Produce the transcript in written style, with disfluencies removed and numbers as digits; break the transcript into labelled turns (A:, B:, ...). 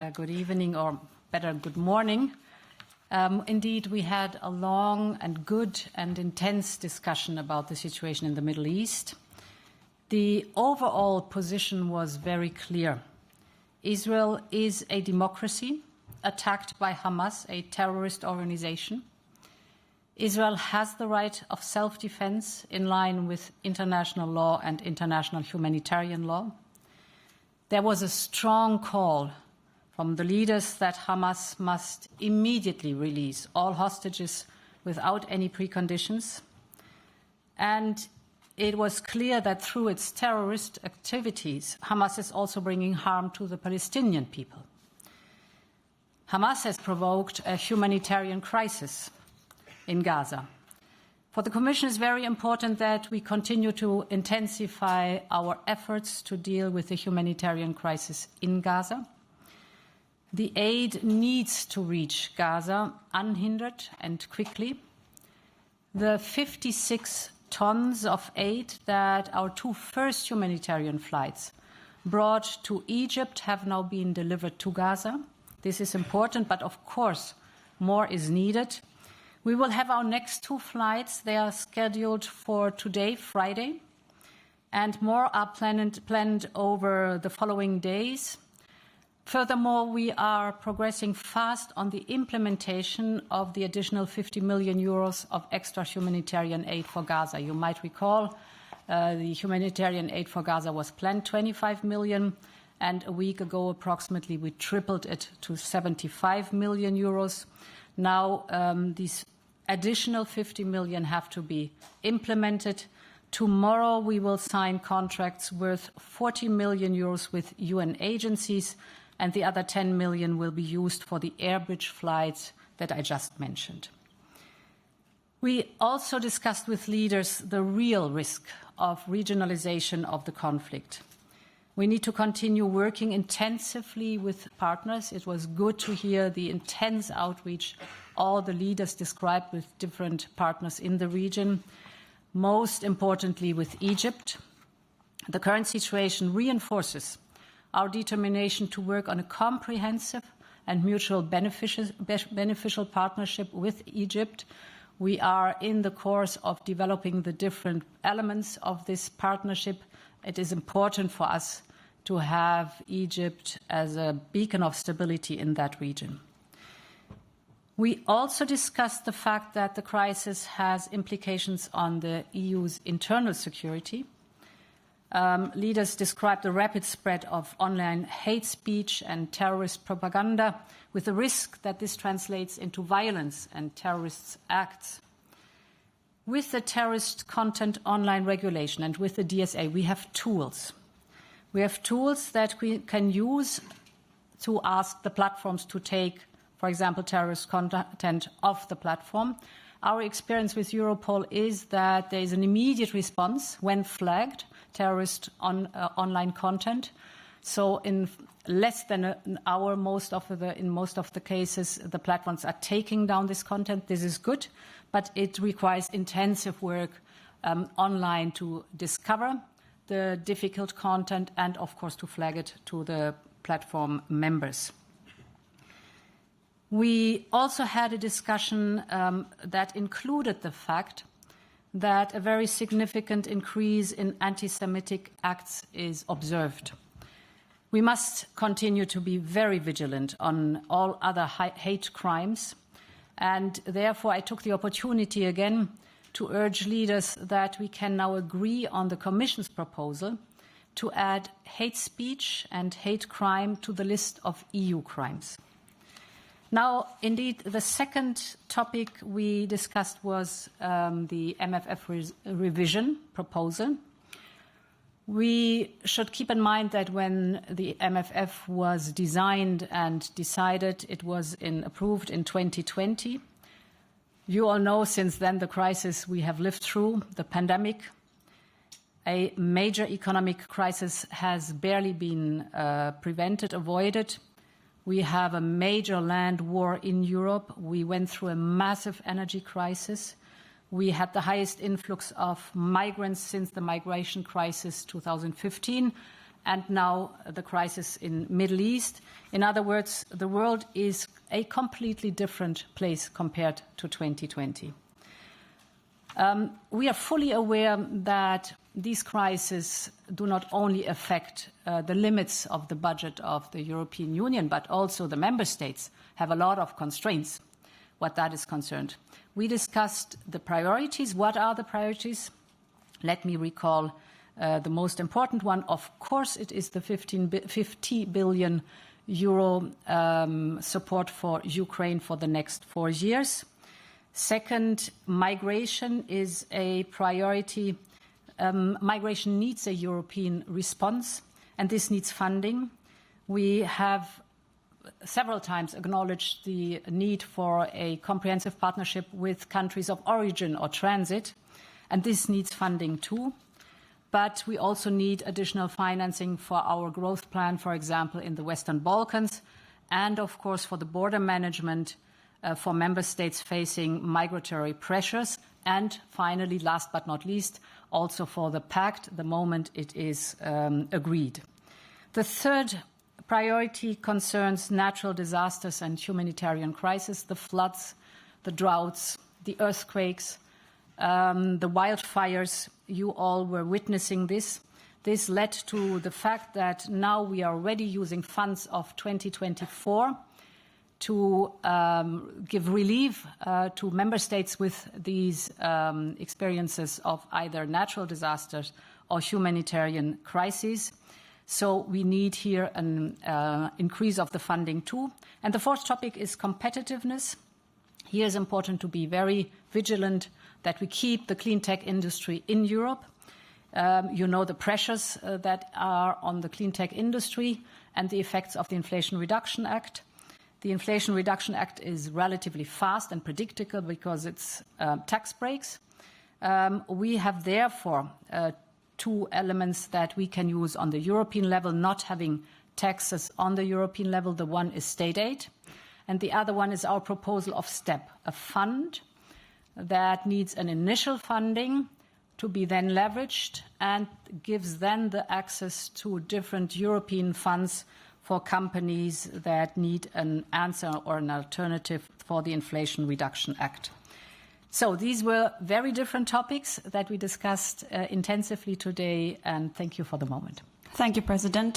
A: Good evening, or better, good morning. Indeed, we had a long and good and intense discussion about the situation in the Middle East. The overall position was very clear. Israel is a democracy attacked by Hamas, a terrorist organization. Israel has the right of self-defense in line with international law and international humanitarian law. There was a strong call from the leaders that Hamas must immediately release all hostages without any preconditions. And it was clear that through its terrorist activities, Hamas is also bringing harm to the Palestinian people. Hamas has provoked a humanitarian crisis in Gaza. For the Commission, it's very important that we continue to intensify our efforts to deal with the humanitarian crisis in Gaza. The aid needs to reach Gaza unhindered and quickly. The 56 tons of aid that our two first humanitarian flights brought to Egypt have now been delivered to Gaza. This is important, but of course, more is needed. We will have our next two flights. They are scheduled for today, Friday, and more are planned over the following days. Furthermore, we are progressing fast on the implementation of the additional 50 million euros of extra humanitarian aid for Gaza. You might recall the humanitarian aid for Gaza was planned 25 million, and a week ago approximately we tripled it to 75 million euros. Now these additional 50 million have to be implemented. Tomorrow we will sign contracts worth 40 million euros with UN agencies, and the other 10 million will be used for the air bridge flights that I just mentioned. We also discussed with leaders the real risk of regionalization of the conflict. We need to continue working intensively with partners. It was good to hear the intense outreach all the leaders described with different partners in the region, most importantly with Egypt. The current situation reinforces our determination to work on a comprehensive and mutual beneficial partnership with Egypt. We are in the course of developing the different elements of this partnership. It is important for us to have Egypt as a beacon of stability in that region. We also discussed the fact that the crisis has implications on the EU's internal security. Leaders described the rapid spread of online hate speech and terrorist propaganda, with the risk that this translates into violence and terrorist acts. With the terrorist content online regulation and with the DSA, we have tools. We have tools that we can use to ask the platforms to take, for example, terrorist content off the platform. Our experience with Europol is that there is an immediate response when flagged terrorist online content. So in less than an hour, in most of the cases, the platforms are taking down this content. This is good, but it requires intensive work online to discover the difficult content and, of course, to flag it to the platform members. We also had a discussion that included the fact that a very significant increase in anti-Semitic acts is observed. We must continue to be very vigilant on all other hate crimes, and therefore I took the opportunity again to urge leaders that we can now agree on the Commission's proposal to add hate speech and hate crime to the list of EU crimes. Now, indeed, the second topic we discussed was the MFF revision proposal. We should keep in mind that when the MFF was designed and decided, it was approved in 2020. You all know since then the crisis we have lived through, the pandemic. A major economic crisis has barely been avoided. We have a major land war in Europe. We went through a massive energy crisis. We had the highest influx of migrants since the migration crisis 2015. and now the crisis in the Middle East. In other words, the world is a completely different place compared to 2020. We are fully aware that these crises do not only affect the limits of the budget of the European Union, but also the member states have a lot of constraints what that is concerned. We discussed the priorities. What are the priorities? Let me recall the most important one. Of course, it is the 50 billion euro support for Ukraine for the next 4 years. Second, migration is a priority. Migration needs a European response, and this needs funding. We have several times acknowledged the need for a comprehensive partnership with countries of origin or transit, and this needs funding too. But we also need additional financing for our growth plan, for example, in the Western Balkans, and of course for the border management for member states facing migratory pressures, and finally, last but not least, also for the pact the moment it is agreed. The third priority concerns natural disasters and humanitarian crises, the floods, the droughts, the earthquakes, the wildfires. You all were witnessing this. This led to the fact that now we are already using funds of 2024 to give relief to member states with these experiences of either natural disasters or humanitarian crises. So we need here an increase of the funding too. And the fourth topic is competitiveness. Here it's important to be very vigilant that we keep the clean tech industry in Europe. You know the pressures that are on the clean tech industry and the effects of the Inflation Reduction Act. The Inflation Reduction Act is relatively fast and predictable because it's tax breaks. We have therefore two elements that we can use on the European level, not having taxes on the European level. The one is state aid, and the other one is our proposal of STEP, a fund that needs an initial funding to be then leveraged and gives then the access to different European funds for companies that need an answer or an alternative for the Inflation Reduction Act. So these were very different topics that we discussed intensively today, and thank you for the moment.
B: Thank you, President.